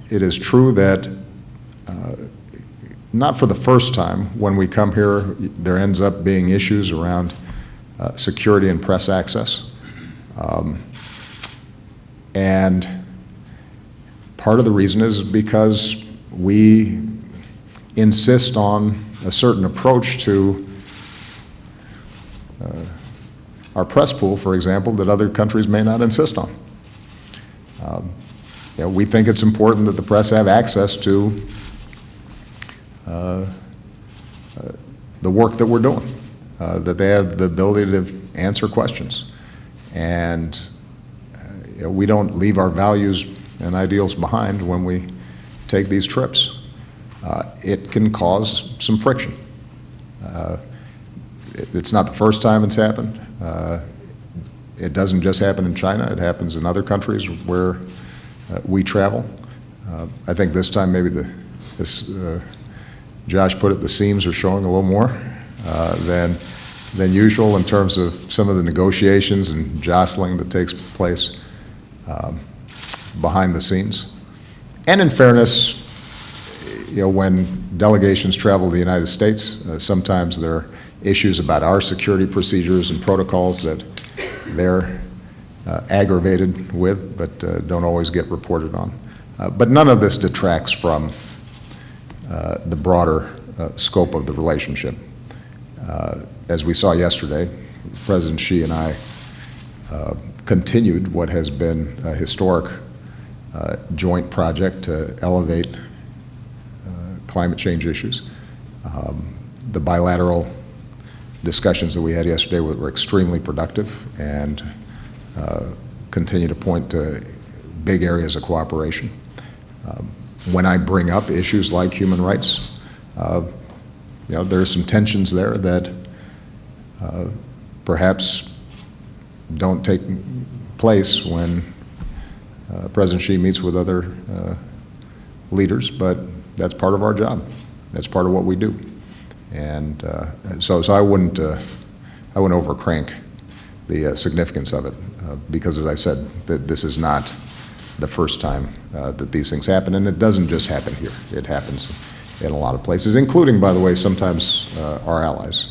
It is true that not for the first time when we come here, there ends up being issues around security and press access. And part of the reason is because we insist on a certain approach to our press pool, for example, that other countries may not insist on. We think it's important that the press have access to the work that we're doing, that they have the ability to answer questions. And we don't leave our values and ideals behind when we take these trips. It can cause some friction. It's not the first time it's happened. It doesn't just happen in China. It happens in other countries where we travel. I think this time maybe Josh put it, the seams are showing a little more than usual in terms of some of the negotiations and jostling that takes place behind the scenes. And in fairness, when delegations travel to the United States, sometimes there are issues about our security procedures and protocols that they're aggravated with, but don't always get reported on. But none of this detracts from the broader scope of the relationship. As we saw yesterday, President Xi and I continued what has been a historic joint project to elevate climate change issues. The bilateral discussions that we had yesterday were extremely productive and continue to point to big areas of cooperation. When I bring up issues like human rights, there are some tensions there that perhaps don't take place when President Xi meets with other leaders, but that's part of our job. That's part of what we do. And so I wouldn't overcrank the significance of it, because as I said, this is not the first time that these things happen, and it doesn't just happen here. It happens in a lot of places, including, by the way, sometimes our allies.